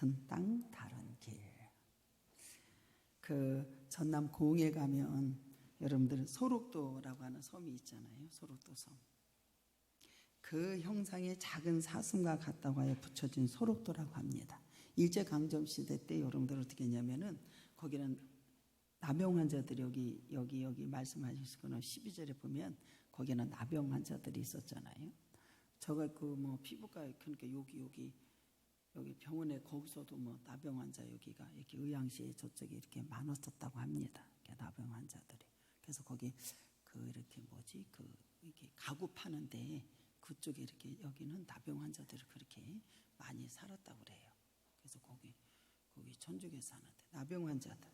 같은 땅 다른 길. 그 전남 고흥에 가면 여러분들 소록도라고 하는 섬이 있잖아요. 소록도 섬. 그 형상의 작은 사슴과 같다고 하여 붙여진 소록도라고 합니다. 일제강점시대 때 여러분들 어떻게 했냐면은 거기는 나병 환자들이 여기 말씀하실 거는 12절에 보면 거기는 나병 환자들이 있었잖아요. 저가 그 뭐 피부과 그러니까 여기 병원에 거기서도 뭐 나병 환자 여기가 이렇게 의왕시에 저쪽에 이렇게 많았었다고 합니다. 나병 환자들이. 그래서 거기 그 이렇게 이렇게 가구 파는데 그쪽에 이렇게 여기는 나병 환자들이 그렇게 많이 살았다고 그래요. 그래서 거기 천주교 사는데 나병 환자들.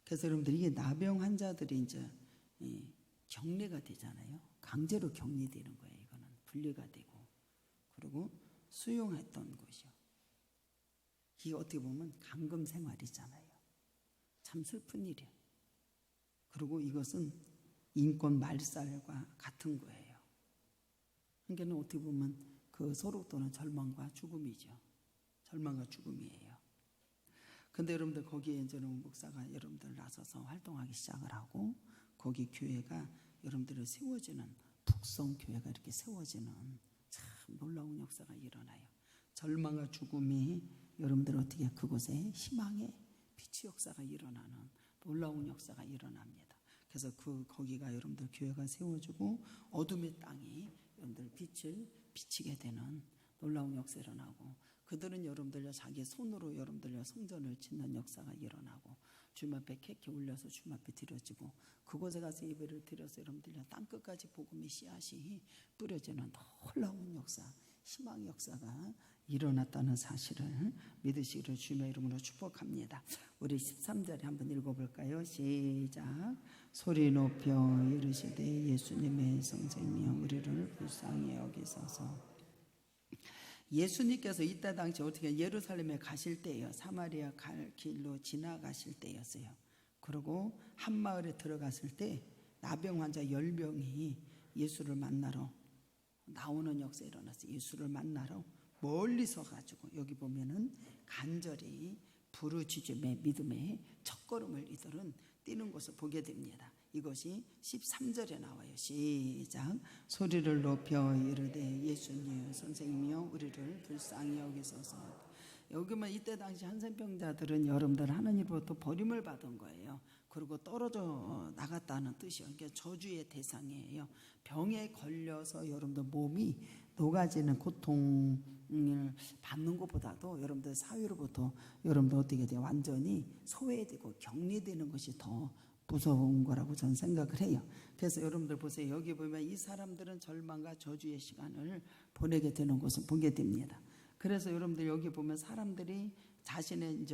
그래서 여러분들 이게 나병 환자들이 이제 격리가 되잖아요. 강제로 격리되는 거예요. 이거는 분리가 되고 그리고 수용했던 곳이요. 이게 어떻게 보면 감금 생활이잖아요. 참 슬픈 일이에요. 그리고 이것은 인권 말살과 같은 거예요. 그러니까 어떻게 보면 그 소록도는 절망과 죽음이죠. 절망과 죽음이에요. 근데 여러분들 거기에 이제는 목사가 여러분들 나서서 활동하기 시작을 하고 거기 교회가 여러분들이 세워지는 북성 교회가 이렇게 세워지는 참 놀라운 역사가 일어나요. 절망과 죽음이 여러분들 어떻게 그곳에 희망의 빛의 역사가 일어나는 놀라운 역사가 일어납니다. 그래서 거기가 여러분들 교회가 세워지고 어둠의 땅이 여러분들 빛을 비치게 되는 놀라운 역사가 일어나고 그들은 여러분들 자기 손으로 여러분들 성전을 짓는 역사가 일어나고 주님 앞에 캐캐 울려서 주님 앞에 드려지고 그곳에 가서 예배를 드려서 여러분들 땅끝까지 복음의 씨앗이 뿌려지는 놀라운 역사, 희망의 역사가 일어났다는 사실을 믿으시기를 주님의 이름으로 축복합니다. 우리 13절에 한번 읽어볼까요? 시작. 소리 높여 이르시되 예수님의 성생이여 우리를 불쌍히 여기소서. 예수님께서 이때 당시 어떻게 예루살렘에 가실 때예요. 사마리아 갈 길로 지나가실 때였어요. 그리고 한 마을에 들어갔을 때 나병 환자 10명이 예수를 만나러 나오는 역사가 일어났어요. 예수를 만나러 멀리서 가지고 여기 보면은 간절히 부르짖음의 믿음의 첫걸음을 이들은 뛰는 것을 보게 됩니다. 이것이 13절에 나와요. 시작. 소리를 높여 이르되 예수님 선생님이여 우리를 불쌍히 여기소서. 여기만 이때 당시 한센병자들은 여러분들 하나님으로부터 버림을 받은 거예요. 그리고 떨어져 나갔다는 뜻이요. 그러니까 저주의 대상이에요. 병에 걸려서 여러분들 몸이 녹아지는 고통을 받는 것보다도 여러분들 사회로부터 여러분들 어떻게 돼요? 완전히 소외되고 격리되는 것이 더 무서운 거라고 저는 생각을 해요. 그래서 여러분들 보세요. 여기 보면 이 사람들은 절망과 저주의 시간을 보내게 되는 것을 보게 됩니다. 그래서 여러분들 여기 보면 사람들이 자신의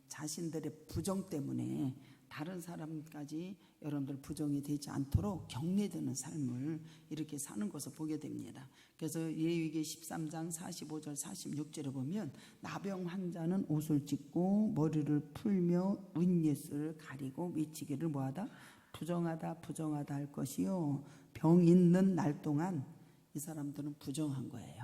자신들의 부정 때문에 다른 사람까지 여러분들 부정이 되지 않도록 격리되는 삶을 이렇게 사는 것을 보게 됩니다. 그래서 레위기 13장 45절 46절에 보면 나병 환자는 옷을 찢고 머리를 풀며 은예슬을 가리고 미치기를 뭐하다? 부정하다 할 것이요. 병 있는 날 동안 이 사람들은 부정한 거예요.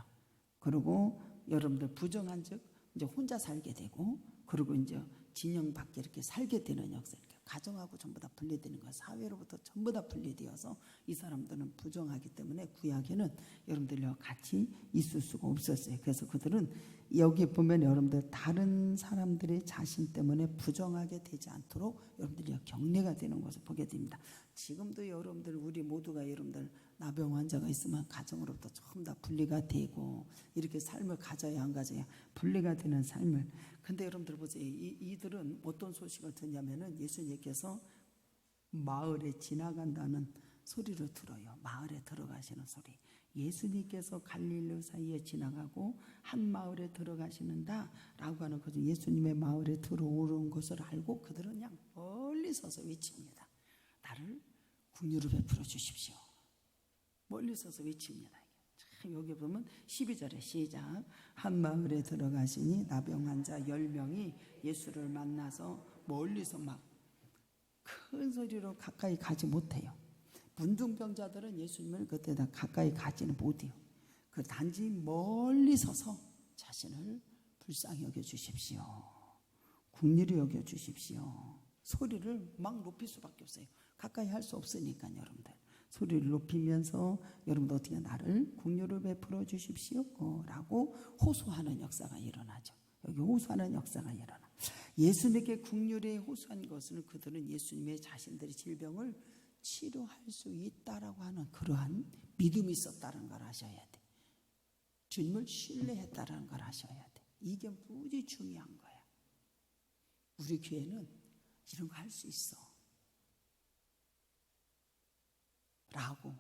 그리고 여러분들 부정한 즉 이제 혼자 살게 되고 그리고 이제 진영 밖에 이렇게 살게 되는 역사. 가정하고 전부 다 분리되는 거예요. 사회로부터 전부 다 분리되어서 이 사람들은 부정하기 때문에 구약에는 여러분들과 같이 있을 수가 없었어요. 그래서 그들은 여기 보면 여러분들 다른 사람들의 자신 때문에 부정하게 되지 않도록 여러분들이 격리가 되는 것을 보게 됩니다. 지금도 여러분들 우리 모두가 여러분들 나병 환자가 있으면 가정으로부터 전부 다 분리가 되고 이렇게 삶을 가져야 안 가져야 분리가 되는 삶을. 근데 여러분들 보세요. 이들은 어떤 소식을 듣냐면은 예수님께서 마을에 지나간다는 소리를 들어요. 마을에 들어가시는 소리. 예수님께서 갈릴리 사이에 지나가고 한 마을에 들어가시는다 라고 하는 거죠. 예수님의 마을에 들어오는 것을 알고 그들은 그냥 멀리 서서 외칩니다. 나를 긍휼을 베풀어 주십시오. 멀리 서서 외칩니다. 여기 보면 12절에 시작. 한 마을에 들어가시니 나병 환자 10명이 예수를 만나서 멀리서 막 큰 소리로 가까이 가지 못해요. 문둥병자들은 예수님을 그때다 가까이 가지는 못해요. 그 단지 멀리 서서 자신을 불쌍히 여겨주십시오. 긍휼히 여겨주십시오. 소리를 막 높일 수밖에 없어요. 가까이 할 수 없으니까 여러분들. 소리를 높이면서 여러분들 어떻게 나를 긍휼을 베풀어 주십시오 라고 호소하는 역사가 일어나죠. 여기 호소하는 역사가 일어나. 예수님께 긍휼히 호소한 것은 그들은 예수님의 자신들의 질병을 치료할 수 있다라고 하는 그러한 믿음이 있었다는 걸 아셔야 돼. 주님을 신뢰했다는 걸 아셔야 돼. 이게 무지 중요한 거야. 우리 교회는 이런 거 할 수 있어 라고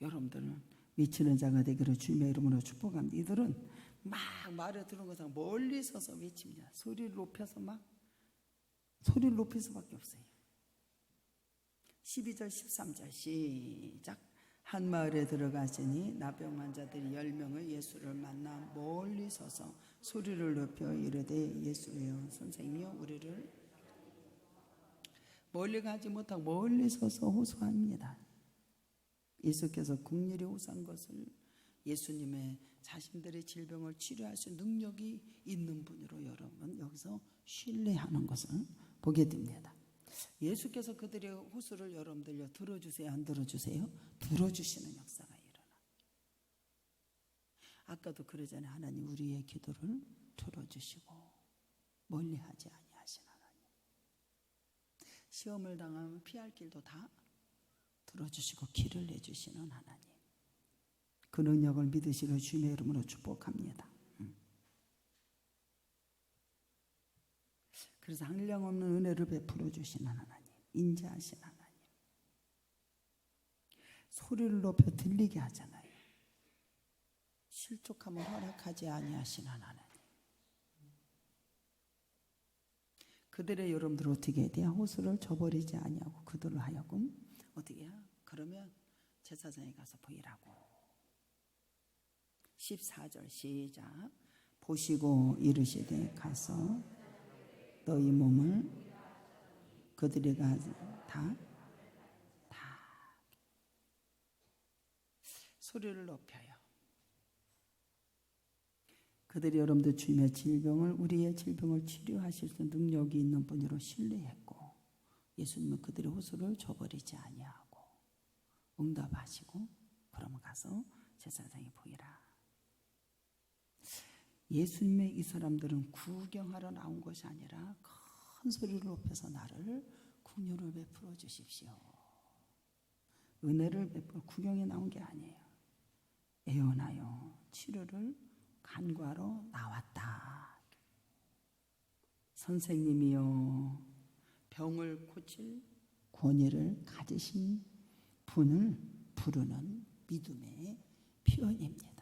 여러분들은 미치는 자가 되기를 주님의 이름으로 축복합니다. 이들은 막 말을 들은 것을 멀리 서서 외칩니다. 소리를 높여서 막 소리를 높일 수밖에 없어요. 12절 13절 시작. 한 마을에 들어가시니 나병 환자들이 10명을 예수를 만나 멀리 서서 소리를 높여 이르되 예수여 선생님이여 우리를 멀리 가지 못하고 멀리 서서 호소합니다. 예수께서 긍휼히 호소한 것을 예수님의 자신들의 질병을 치료할 수 있는 능력이 있는 분으로 여러분 여기서 신뢰하는 것을 보게 됩니다. 예수께서 그들의 호소를 여러분들 들어주세요? 안 들어주세요? 들어주시는 역사가 일어나. 아까도 그러잖아요. 하나님 우리의 기도를 들어주시고 멀리하지 아니하신 하나님. 시험을 당하면 피할 길도 다 들어주시고 길을 내주시는 하나님. 그 능력을 믿으시고 주님의 이름으로 축복합니다. 그래서 한량없는 은혜를 베풀어 주시는 하나님, 인자하신 하나님. 소리를 높여 들리게 하잖아요. 실족함을 허락하지 아니하신 하나님. 그들의 여러분들 어떻게 해야 돼요? 호소를 저버리지 아니하고 그들을 하여금 어떻게 해요? 그러면 제사장에 가서 보이라고. 14절 시작. 보시고 이르시되 가서 너희 몸을 그들이 다 소리를 높여요. 그들이 여러분들 주님의 질병을 우리의 질병을 치료하실 수 있는 능력이 있는 분으로 신뢰했고 예수님은 그들의 호소를 저버리지 아니하고 응답하시고 그러면 가서 제사장이 보이라. 예수님의 이 사람들은 구경하러 나온 것이 아니라 큰 소리를 높여서 나를 긍휼을 베풀어 주십시오. 은혜를 베풀어 구경에 나온 게 아니에요. 애원하여 치료를 간구하러 나왔다. 선생님이여 병을 고칠 권위를 가지신 분을 부르는 믿음의 표현입니다.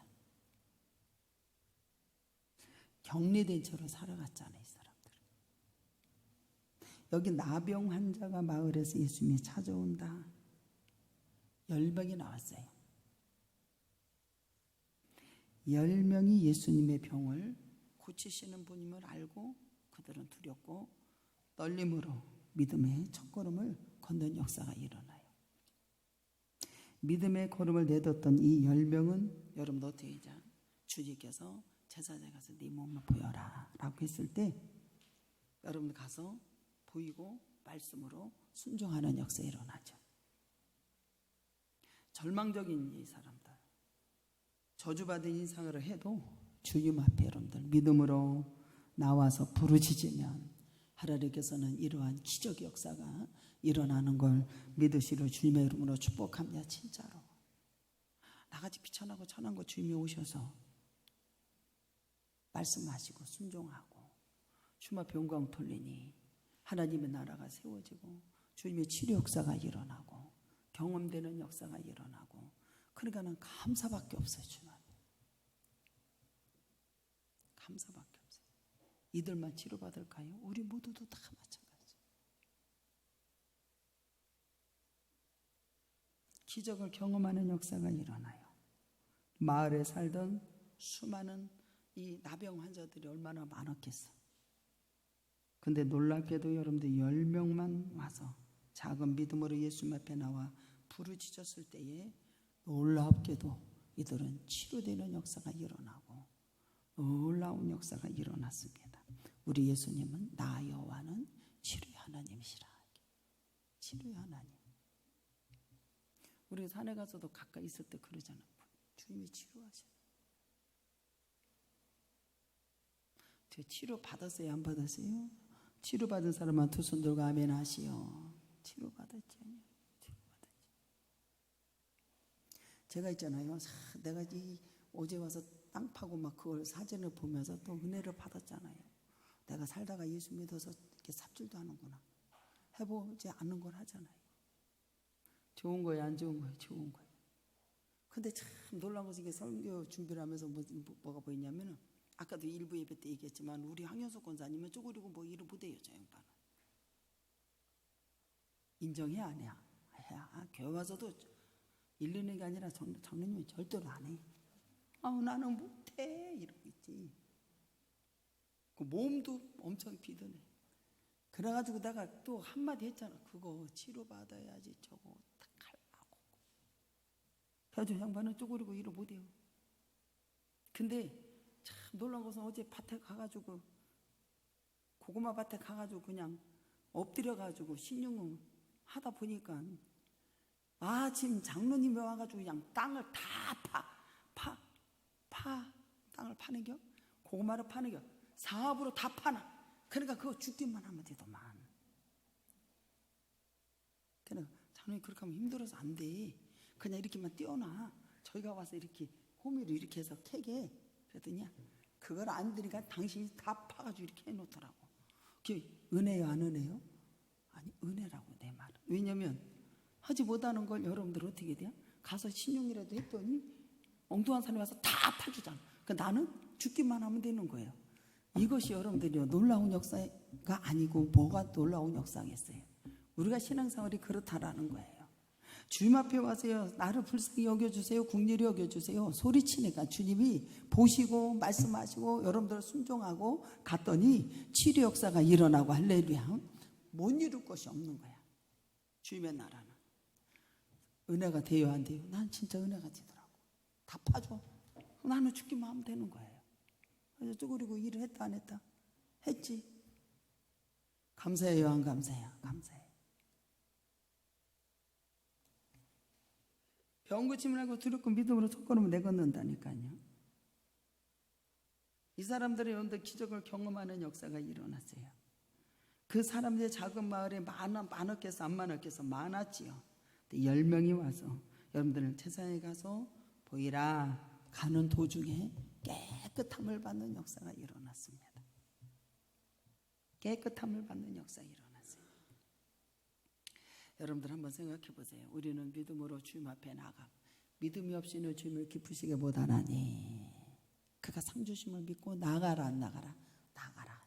격리된 채로 살아갔잖아요, 이 사람들. 여기 나병 환자가 마을에서 예수님이 찾아온다. 10명이 나왔어요. 10명이 예수님의 병을 고치시는 분임을 알고 그들은 두렵고 떨림으로 믿음의 첫걸음을 걷는 역사가 일어나요. 믿음의 걸음을 내뒀던 이 10명은 여러분 어떻게 하자? 주님께서 제사장에 가서 네 몸을 보여라 라고 했을 때 여러분 가서 보이고 말씀으로 순종하는 역사가 일어나죠. 절망적인 이 사람들 저주받은 인상을 해도 주님 앞에 여러분들 믿음으로 나와서 부르짖으면 하나님께서는 이러한 기적의 역사가 일어나는 걸 믿으시려 주님의 이름으로 축복합니다. 진짜로 나같이 비천하고 천한 거 주님이 오셔서 말씀하시고 순종하고 주님 앞에 영광 돌리니 하나님의 나라가 세워지고 주님의 치료 역사가 일어나고 경험되는 역사가 일어나고 그러니까는 감사밖에 없어요. 주님 앞에 감사밖에 없어요. 이들만 치료받을까요? 우리 모두도 다 마찬가지. 기적을 경험하는 역사가 일어나요. 마을에 살던 수많은 이 나병 환자들이 얼마나 많았겠어. 근데 놀랍게도 여러분들 10명만 와서 작은 믿음으로 예수님 앞에 나와 부르짖었을 때에 놀랍게도 이들은 치료되는 역사가 일어나고 놀라운 놀라운 역사가 일어났습니다. 우리 예수님은 나 여호와는 치료의 하나님이시라. 치료의 하나님. 우리 산에 가서도 가까이 있을 때 그러잖아요. 주님이 치료하셔. 치료 받았어요? 안 받았어요? 치료 받은 사람은 두 손 들고 아멘 하시오. 치료 받았지. 치료 받았지. 제가 있잖아요. 내가 어제 와서 땅 파고 막 그걸 사진을 보면서 또 은혜를 받았잖아요. 내가 살다가 예수 믿어서 이렇게 삽질도 하는구나. 해보지 않는 걸 하잖아요. 좋은 거예요, 안 좋은 거예요? 좋은 거예요. 근데 참 놀라운 것은 이게 설교 준비를 하면서 뭐가 보이냐면은 아까도 일부 예배 때 얘기했지만 우리 황현석 권사님은 쪼그리고 뭐 일을 못해요. 저 양반은. 인정해야 안 해야? 해야. 교회 와서도 일르는 게 아니라 장로님이 절대로 안 해. 나는 못해 이러고 있지. 그 몸도 엄청 비드네. 그래가지고 내가 또 한마디 했잖아. 그거 치료받아야지 저거 다 갈라고. 그래가지고 양반은 쪼그리고 일을 못해요. 근데 참 놀라운 것은 어제 밭에 가가지고 고구마 밭에 가가지고 그냥 엎드려가지고 신용을 하다 보니까 지금 장로님이 와가지고 그냥 땅을 다 땅을 파는겨? 고구마를 파는겨? 사업으로 다 파나? 그러니까 그거 죽기만 하면 되더만. 그러니까 장로님 그렇게 하면 힘들어서 안 돼. 그냥 이렇게만 띄워놔. 저희가 와서 이렇게 호미로 이렇게 해서 캐게. 그랬더니 그걸 안 되니까 당신이 다 파가지고 이렇게 해놓더라고. 그게 은혜요 안 은혜요? 아니 은혜라고 내 말은. 왜냐면 하지 못하는 걸 여러분들 어떻게 돼요? 가서 신용이라도 했더니 엉뚱한 사람이 와서 다 파주잖아. 그러니까 나는 죽기만 하면 되는 거예요. 이것이 여러분들이요 놀라운 역사가 아니고 뭐가 놀라운 역사겠어요? 우리가 신앙생활이 그렇다라는 거예요. 주님 앞에 와서요 나를 불쌍히 여겨주세요, 국률이 여겨주세요 소리치니까 주님이 보시고 말씀하시고 여러분들 순종하고 갔더니 치료 역사가 일어나고 할렐루야. 못 이룰 것이 없는 거야. 주님의 나라는. 은혜가 돼요 안 돼요? 난 진짜 은혜가 되더라고. 다 파줘. 나는 죽기만 하면 되는 거예요. 그래서 쪼그리고 일을 했다 안 했다? 했지. 감사해요 안 감사해요? 감사해. 병 고침을 하고 두렵고 믿음으로 첫걸음을 내걷는다니까요. 이 사람들의 여러분들 기적을 경험하는 역사가 일어났어요. 그 사람들의 작은 마을에 많았겠어 안 많았겠어? 많았지요. 10명이 와서 여러분들 세상에 가서 보이라 가는 도중에 깨끗함을 받는 역사가 일어났습니다. 깨끗함을 받는 역사가 일어났어요. 여러분들 한번 생각해 보세요. 우리는 믿음으로 주님 앞에 나가. 믿음이 없이는 주님을 기쁘시게 못하나니. 그가 상 주심을 믿고 나가라 안 나가라? 나가라.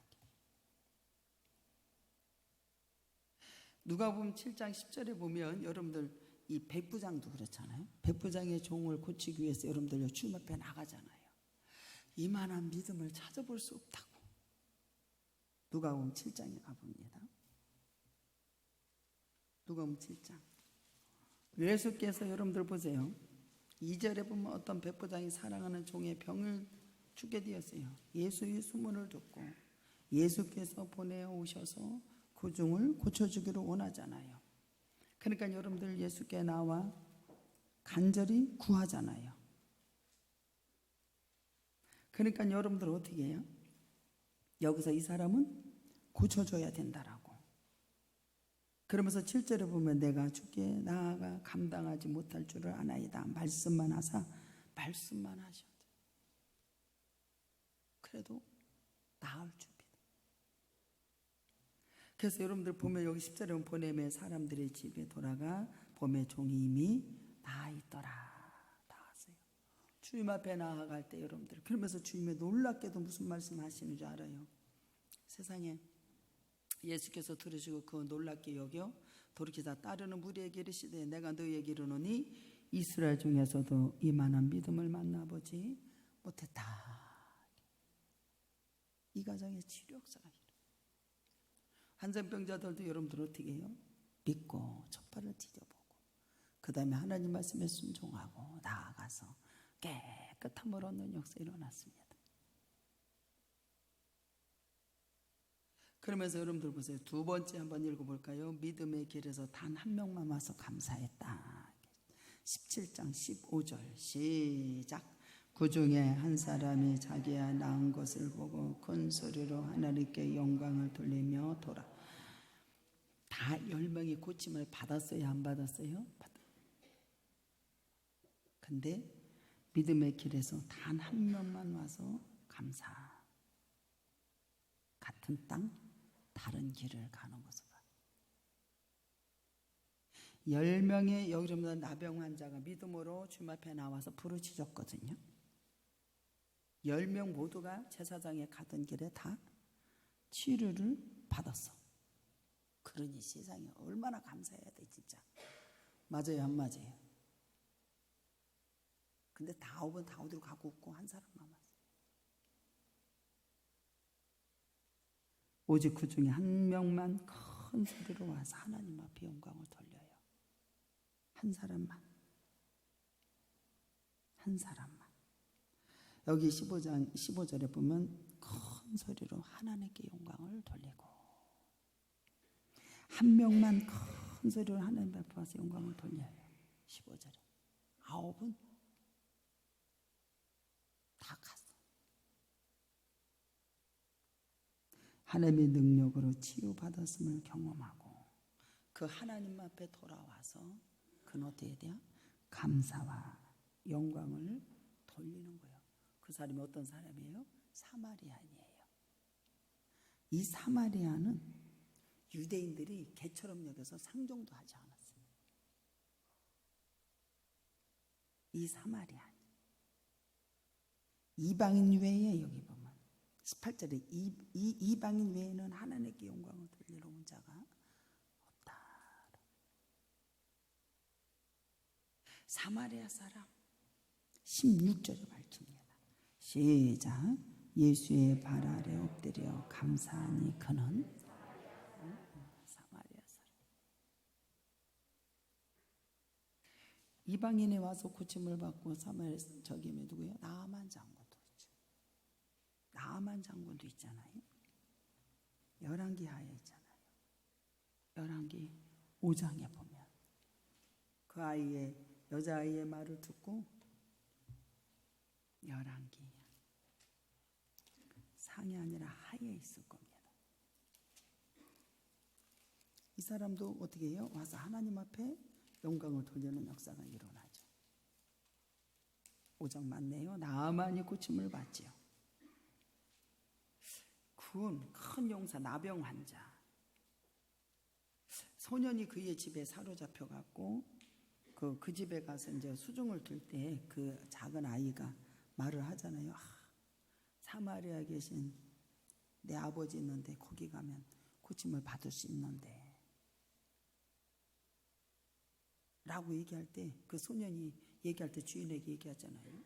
누가복음 7장 10절에 보면 여러분들 이 백부장도 그렇잖아요. 백부장의 종을 고치기 위해서 여러분들 주님 앞에 나가잖아요. 이만한 믿음을 찾아볼 수 없다고. 누가복음 7장에 가봅니다. 누가복음 7장. 예수께서 여러분들 보세요. 2절에 보면 어떤 백부장이 사랑하는 종의 병을 주게 되었어요. 예수의 수문을 듣고 예수께서 보내오셔서 그 종을 고쳐주기를 원하잖아요. 그러니까 여러분들 예수께 나와 간절히 구하잖아요. 그러니까 여러분들 어떻게 해요? 여기서 이 사람은 고쳐줘야 된다라고. 그러면서 7절에 보면 내가 주께 나아가 감당하지 못할 줄을 아나이다. 말씀만 하사 말씀만 하셔도 그래도 나을 준비. 그래서 여러분들 보면 여기 10절에 보면 보냄에 사람들의 집에 돌아가 보매 종이 이미 나아 있더라. 나왔어요. 주님 앞에 나아갈 때 여러분들 그러면서 주님의 놀랍게도 무슨 말씀 하시는 줄 알아요? 세상에 예수께서 들으시고 그거 놀랍게 여겨 돌이키사 따르는 무리에게 이르시되 내가 너희에게 이르노니 이스라엘 중에서도 이만한 믿음을 만나보지 못했다. 이 가정의 치료 역사가 한센병자들도 여러분들 어떻게 해요? 믿고 첫 발을 디뎌보고 그 다음에 하나님 말씀에 순종하고 나아가서 깨끗함을 얻는 역사 일어났습니다. 그러면서 여러분들 보세요. 두 번째 한번 읽어볼까요? 믿음의 길에서 단 한 명만 와서 감사했다. 17장 15절 시작. 그 중에 한 사람이 자기야 낳은 것을 보고 큰 소리로 하나님께 영광을 돌리며 돌아. 다 10명이 고침을 받았어요? 안 받았어요? 근데 믿음의 길에서 단 한 명만 와서 감사. 같은 땅 다른 길을 가는 것을 봐. 10명의 여러분들 나병 환자가 믿음으로 주님 앞에 나와서 부르짖었거든요. 10명 모두가 제사장에 가던 길에 다 치료를 받았어. 그러니 세상에 얼마나 감사해야 돼 진짜. 맞아요 안 맞아요? 근데 다 어디로 가고 없고 한 사람 남았어. 오직 그 중에 한 명만 큰 소리로 와서 하나님 앞에 영광을 돌려요. 한 사람만. 한 사람만. 여기 15절에 보면 큰 소리로 하나님께 영광을 돌리고, 한 명만 큰 소리로 하나님 앞에 와서 영광을 돌려요. 15절에 9은 다 갔어. 하나님의 능력으로 치유받았음을 경험하고 그 하나님 앞에 돌아와서 그는 어떻게 돼요? 감사와 영광을 돌리는 거예요. 그 사람이 어떤 사람이에요? 사마리아인이에요. 이 사마리아는 유대인들이 개처럼 여겨서 상종도 하지 않았어요. 이 사마리아인. 이방인 외에 여기 보면 18절에 이방인 외에는 하나님께 영광을 돌리러 온 자가 없다. 사마리아 사람 16절에 밝힙니다. 시작. 예수의 발 아래 엎드려 감사하니 그는 사마리아 사람. 이방인에 와서 고침을 받고 사마리아 저기 누구예요? 나아만 장군도 있죠. 나아만 장군도 있잖아요. 열왕기 하에 있잖아요. 열왕기 5장에 보면 그 아이의 여자아이의 말을 듣고 열왕기 상이 아니라 하에 있을 겁니다. 이 사람도 어떻게 해요? 와서 하나님 앞에 영광을 돌리는 역사가 일어나죠. 5장 맞네요. 나아만이 고침을 받지요. 그건 큰 용사 나병 환자. 소년이 그의 집에 사로잡혀 갖고 그 집에 가서 이제 수종을 둘 때 그 작은 아이가 말을 하잖아요. 사마리아에 계신 내 아버지 있는데 거기 가면 고침을 받을 수 있는데 라고 얘기할 때 그 소년이 얘기할 때 주인에게 얘기하잖아요.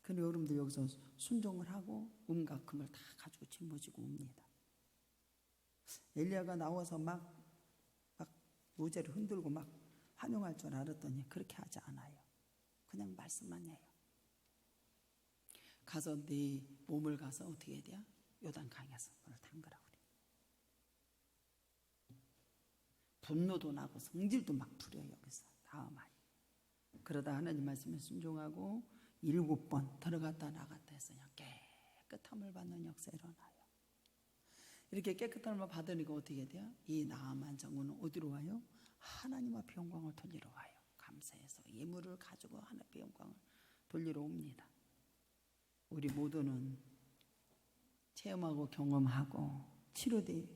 근데 여러분들 여기서 순종을 하고 음과 금을 다 가지고 짊어지고 옵니다. 엘리야가 나와서 막 모자를 흔들고 막 환영할 줄 알았더니 그렇게 하지 않아요. 그냥 말씀만 해요. 가서 네 몸을 가서 어떻게 해야 돼요? 요단강에서 물을 담그라 그래. 분노도 나고 성질도 막 부려요. 여기서 다음 아이. 그러다 하나님 말씀에 순종하고 7번 들어갔다 나갔다 해서 그냥 깨끗함을 받는 역사 일어나요. 이렇게 깨끗함을 받으니까 어떻게 돼요? 이 나아만 장군은 어디로 와요? 하나님 앞에 영광을 돌리러 와요. 감사해서 예물을 가지고 하나님 앞에 영광을 돌리러 옵니다. 우리 모두는 체험하고 경험하고 치료돼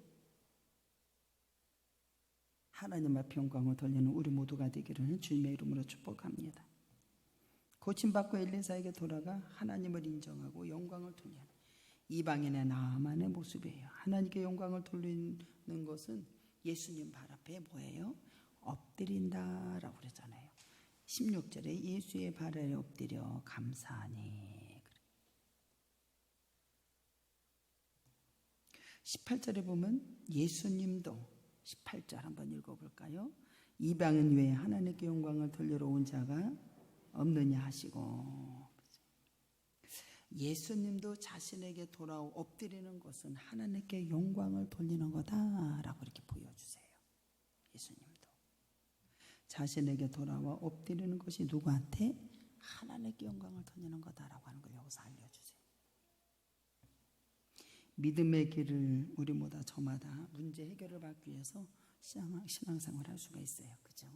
하나님 앞에 영광을 돌리는 우리 모두가 되기를 주님의 이름으로 축복합니다. 고침받고 엘리사에게 돌아가 하나님을 인정하고 영광을 돌리는 이방인의 나아만의 모습이에요. 하나님께 영광을 돌리는 것은 예수님 발 앞에 뭐예요? 엎드린다라고 그러잖아요. 16절에 예수의 발에 엎드려 감사하니. 18절에 보면 예수님도 18절 한번 읽어볼까요? 이방인 외에 하나님께 영광을 돌리러 온 자가 없느냐 하시고. 예수님도 자신에게 돌아오 엎드리는 것은 하나님께 영광을 돌리는 거다라고 이렇게 보여주세요. 예수님도 자신에게 돌아와 엎드리는 것이 누구한테? 하나님께 영광을 돌리는 거다라고 하는 걸 여기서 알려주세요. 믿음의 길을 우리마다 저마다 문제 해결을 받기 위해서 신앙생활을 할 수가 있어요. 그죠?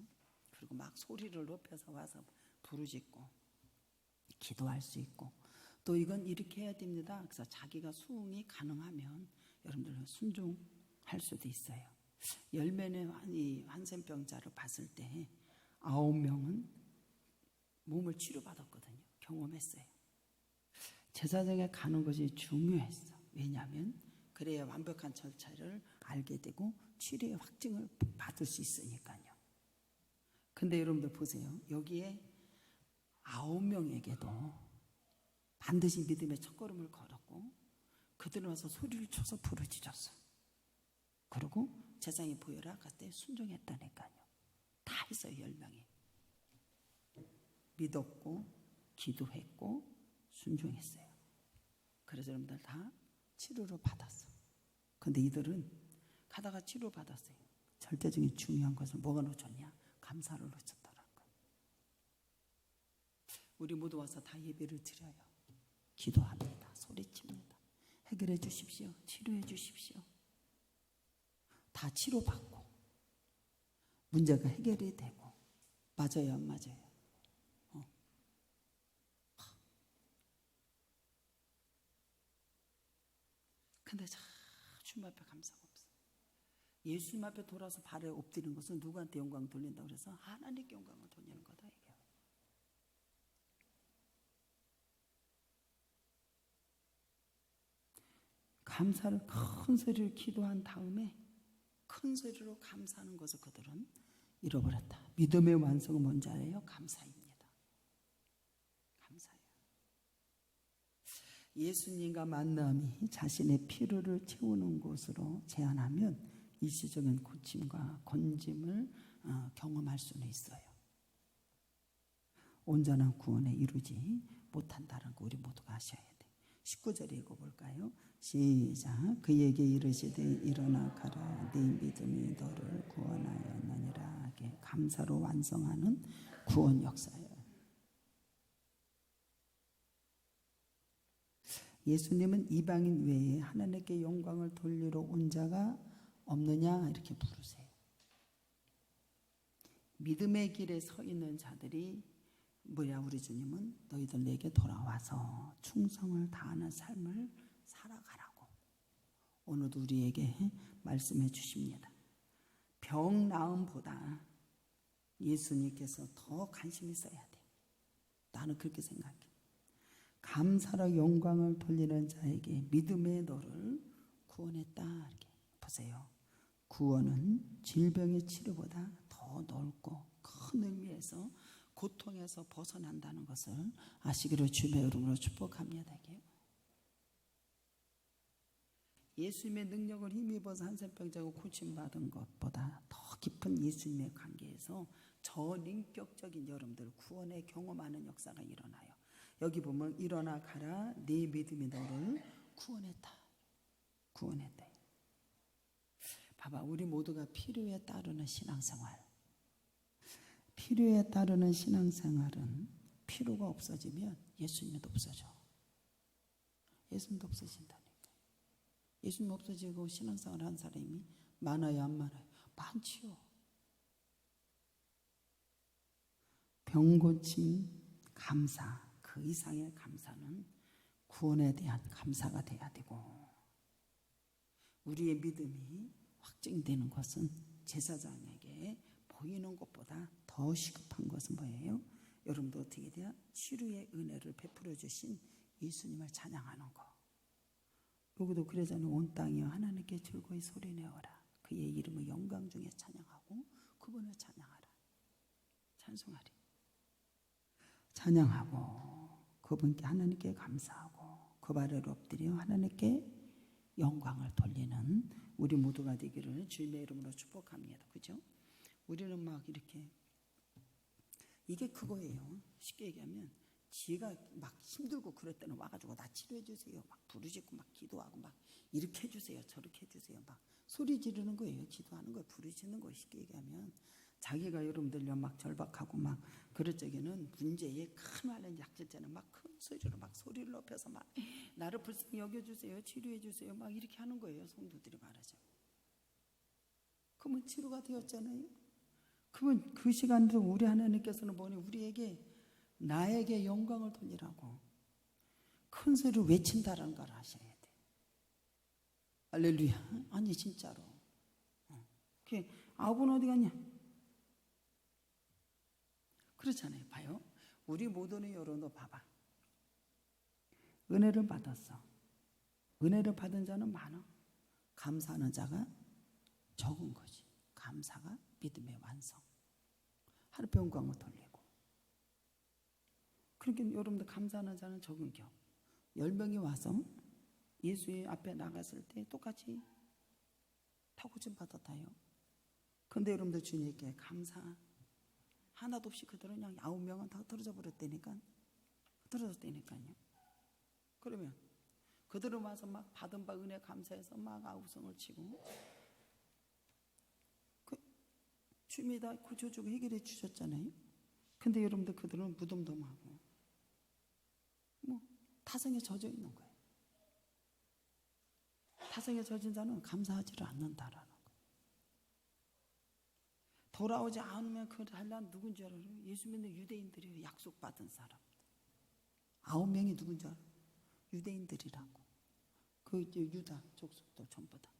그리고 막 소리를 높여서 와서 부르짖고 기도할 수 있고, 또 이건 이렇게 해야 됩니다. 그래서 자기가 수긍이 가능하면 여러분들은 순종할 수도 있어요. 10명의 이 한센병자를 봤을 때 9명은 몸을 치료받았거든요. 경험했어요. 제사장에 가는 것이 중요했어. 왜냐하면 그래야 완벽한 절차를 알게 되고 치료의 확증을 받을 수 있으니까요. 근데 여러분들 보세요. 여기에 9명에게도 반드시 믿음의 첫걸음을 걸었고 그들은 와서 소리를 쳐서 부르짖었어. 그리고 제사장이 보여라 그때 순종했다니까요. 다 했어요. 10명이 믿었고 기도했고 순종했어요. 그래서 여러분들 다 치료를 받았어. 근데 이들은 가다가 치료 받았어요. 절대적인 중요한 것은 뭐가 놓쳤냐? 감사를 놓쳤더라고요. 우리 모두 와서 다 예배를 드려요. 기도합니다. 소리칩니다. 해결해 주십시오. 치료해 주십시오. 다 치료받고 문제가 해결이 되고. 맞아요, 안 맞아요? 근데 참 주님 앞에 감사가 없어. 예수님 앞에 돌아서 발에 엎드리는 것은 누구한테 영광 돌린다고 그래서 하나님께 영광을 돌리는 거다 이게. 감사를 큰 소리로 기도한 다음에 큰 소리로 감사하는 것을 그들은 잃어버렸다. 믿음의 완성은 뭔지 알아요? 감사입니다. 감사예요. 예수님과 만남이 자신의 필요를 채우는 곳으로 제안하면 일시적인 고침과 건짐을 경험할 수는 있어요. 온전한 구원에 이루지 못한다는 거 우리 모두가 아셔야 돼. 19절 읽어볼까요? 시작. 그에게 이르시되 일어나 가라. 네 믿음이 너를 구원하였느니라. 감사로 완성하는 구원 역사예요. 예수님은 이방인 외에 하나님께 영광을 돌리러 온 자가 없느냐 이렇게 부르세요. 믿음의 길에 서 있는 자들이 뭐야? 우리 주님은 너희들 내게 돌아와서 충성을 다하는 삶을 살아가라고 오늘도 우리에게 말씀해 주십니다. 병 나음보다 예수님께서 더 관심이 있어야 돼. 나는 그렇게 생각해. 감사로 영광을 돌리는 자에게 믿음의 너를 구원했다. 이렇게 보세요. 구원은 질병의 치료보다 더 넓고 큰 의미에서 고통에서 벗어난다는 것을 아시기를 주의 이름으로 축복합니다. 예수님의 능력을 힘입어서 한센병자가 고침받은 것보다 더 깊은 예수님의 관계에서 저인격적인 여러분들 구원의 경험하는 역사가 일어나요. 여기 보면 일어나 가라. 네 믿음이 너를 구원했다. 구원했다. 봐봐, 우리 모두가 필요에 따르는 신앙생활. 필요에 따르는 신앙생활은 필요가 없어지면 예수님도 없어져. 예수님도 없어진다니까. 예수님 없어지고 신앙생활 한 사람이 많아요, 안 많아요? 많지요. 병고침 감사, 그 이상의 감사는 구원에 대한 감사가 돼야 되고, 우리의 믿음이 확증되는 것은 제사장에게 보이는 것보다 더 시급한 것은 뭐예요? 여러분도 어떻게 돼요? 치료의 은혜를 베풀어 주신 예수님을 찬양하는 거. 여기도 그러잖아요. 온 땅이여 하나님께 즐거이 소리내어라. 그의 이름을 영광 중에 찬양하고 그분을 찬양하라. 찬송하리. 찬양하고 그분께 하나님께 감사하고 그 발을 엎드려 하나님께 영광을 돌리는 우리 모두가 되기를 주님의 이름으로 축복합니다. 그죠? 우리는 막 이렇게 이게 그거예요. 쉽게 얘기하면 지가 막 힘들고 그럴 때는 와가지고 나 치료해 주세요. 막 부르짖고 막 기도하고 막 이렇게 해주세요. 저렇게 해주세요. 막 소리 지르는 거예요. 기도하는 거예요. 부르짖는 거예요. 쉽게 얘기하면 자기가 여러분들요 막 절박하고 막 그럴 적에는 문제에 큰 말은 약질자는 막 큰 소리로 막 소리를 높여서 막 나를 불쌍히 여겨주세요. 치료해 주세요. 막 이렇게 하는 거예요. 성도들이 말하죠. 그러면 치료가 되었잖아요. 그러면 그 시간도 우리 하나님께서는 뭐니 우리에게 나에게 영광을 돌리라고 큰 소리로 외친다라는 걸 아셔야 돼. 할렐루야. 아니 진짜로. 아홉은 어디 갔냐? 그렇잖아요. 봐요. 우리 모두는 여러분도 봐봐. 은혜를 받았어. 은혜를 받은 자는 많아. 감사하는 자가 적은 거지. 감사가 믿음의 완성. 하나님께 영광을 돌리고. 그러니까 여러분들 감사하는 자는 적은 겨. 10명이 와서 예수의 앞에 나갔을 때 똑같이 타고침 받았다요. 근데 여러분들 주님께 감사 하나도 없이 그들은 그냥 9명은 다 떨어져 버렸다니까. 떨어졌다니까요. 그러면 그들은 와서 막 받은 바 은혜 감사해서 막 아우성을 치고 주님이 다 고쳐주고 해결해 주셨잖아요. 근데 여러분들 그들은 무덤덤하고 뭐 타성에 젖어 있는 거예요. 타성에 젖은 자는 감사하지를 않는다라는 거예요. 돌아오지 않으면 그 반란 누군지 알아요? 예수 믿는 유대인들이 약속받은 사람 9명이 누군지 알아요? 유대인들이라고. 그 유다 족속들 전부 다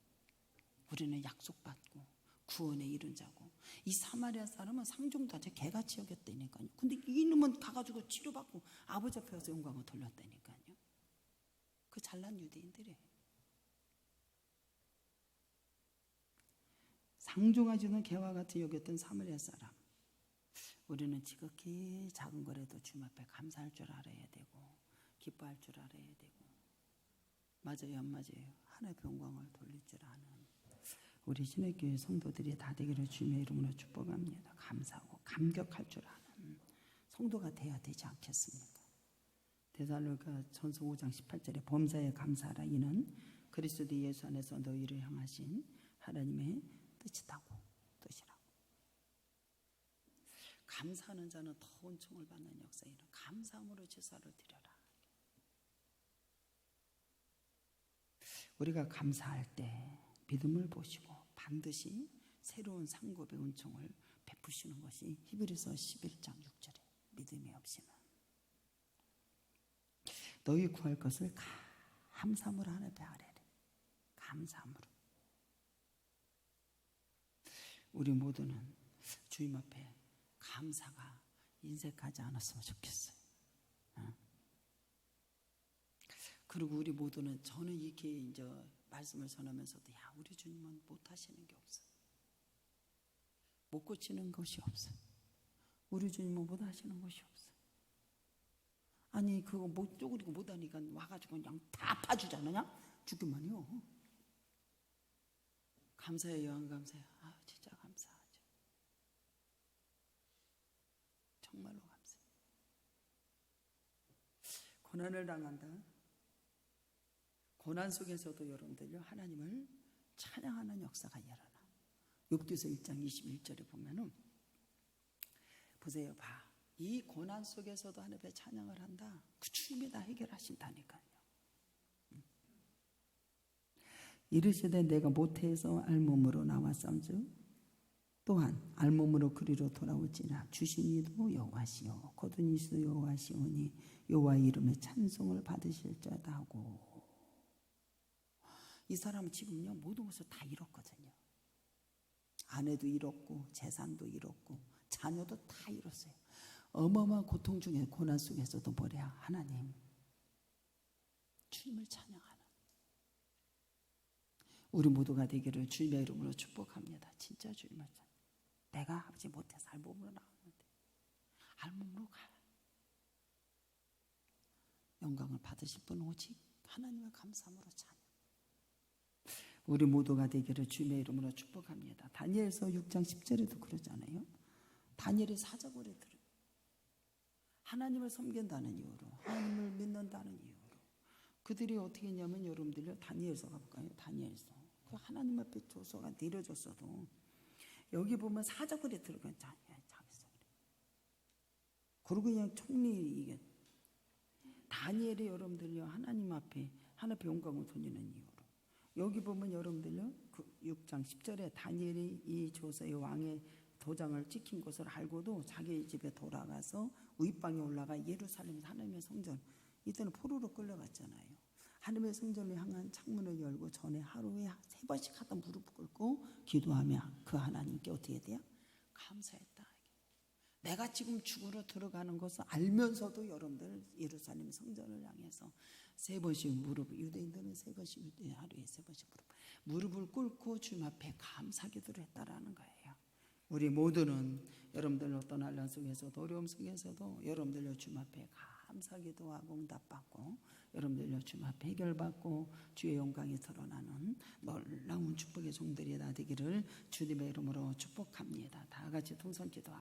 우리는 약속받고 구원에 이른 자고. 이 사마리아 사람은 상종도 아주 개같이 여겼다니까요. 근데 이놈은 가가지고 치료받고 아버지 앞에 가서 영광을 돌렸다니까요. 그 잘난 유대인들이에요. 상종하지는 개와 같이 여겼던 사마리아 사람. 우리는 지극히 작은 거라도 주님 앞에 감사할 줄 알아야 되고 기뻐할 줄 알아야 되고. 맞아요 안 맞아요? 하나님의 영광을 돌릴 줄 아는 우리 신의교회 성도들이 다 되기를 주님의 이름으로 축복합니다. 감사하고 감격할 줄 아는 성도가 돼야 되지 않겠습니까? 데살로니가 전서 5장 18절에 범사에 감사하라. 이는 그리스도 예수 안에서 너희를 향하신 하나님의 뜻이라고. 감사하는 자는 더 은총을 받는 역사에 이른 감사함으로 제사를 드려라. 우리가 감사할 때 믿음을 보시고 반드시 새로운 상급의 은총을 베푸시는 것이 히브리서 11장 6절에 믿음이 없이는 너희 구할 것을 감사함으로 하나님 앞에 아뢰래. 감사함으로. 우리 모두는 주님 앞에 감사가 인색하지 않았으면 좋겠어요. 그리고 우리 모두는 저는 이렇게 이제 말씀을 전하면서도 야 우리 주님은 못하시는 게 없어. 못 고치는 것이 없어. 우리 주님은 못하시는 것이 없어. 아니 그거 못 쪼그리고 못하니까 와가지고 그냥 다 파주잖아요. 죽기만요. 감사해요 안 감사해요? 아 진짜 감사하죠. 정말로 감사해요. 고난을 당한다. 고난 속에서도 여러분들요 하나님을 찬양하는 역사가 일어나. 욥기서 1장 21절에 보면은 보세요. 봐. 이 고난 속에서도 하나님의 찬양을 한다. 그 주님이 다 해결하신다니까요. 이르시되 내가 모태에서 알몸으로 나왔음즉 또한 알몸으로 그리로 돌아올지라. 주신 이도 여호와시요 거둔 이도 여호와시오니 여호와 이름의 찬송을 받으실 자다 하고. 이 사람은 지금요 모든 것을 다 잃었거든요. 아내도 잃었고 재산도 잃었고 자녀도 다 잃었어요. 어마어마한 고통 중에 고난 속에서도 뭐래야 하나님 주님을 찬양하는 우리 모두가 되기를 주님의 이름으로 축복합니다. 진짜 주님을 찬양. 내가 아버지 못해서 알몸으로 나왔는데 알몸으로 가. 영광을 받으실 분은 오직 하나님을 감사함으로 찬양. 우리 모두가 되기를 주님의 이름으로 축복합니다. 다니엘서 6장 10절에도 그러잖아요. 다니엘이 사자굴에 들어 하나님을 섬긴다는 이유로, 하나님을 믿는다는 이유로 그들이 어떻게 했냐면 여러분들요, 다니엘서 가볼까요? 다니엘서. 그 하나님 앞에 조서가 내려졌어도 여기 보면 사자굴에 들어간 자기서 그리고 그냥 총리 이게 다니엘이 여러분들요 하나님 앞에 영광을 돌리는 이유로 여기 보면 여러분들요 그 6장 10절에 다니엘이 이 조서의 왕의 도장을 찍힌 것을 알고도 자기 집에 돌아가서 윗방에 올라가 예루살렘 하나님의 성전, 이때는 포로로 끌려갔잖아요. 하나님의 성전을 향한 창문을 열고 전에 하루에 3번씩 하다 무릎 꿇고 기도하며 그 하나님께 어떻게 돼요? 감사했다. 내가 지금 죽으러 들어가는 것을 알면서도 여러분들 예루살렘 성전을 향해서 3번씩 무릎, 유대인들은 3번씩 하루에 3번씩 무릎을 꿇고 주님 앞에 감사 기도를 했다라는 거예요. 우리 모두는 여러분들 어떤 환난 속에서도 어려움 속에서도 여러분들요 주님 앞에 감사 기도하고 응답받고 여러분들요 주님 앞에 해결받고 주의 영광이 드러나는 놀라운 축복의 종들이 다 되기를 주님의 이름으로 축복합니다. 다 같이 통성 기도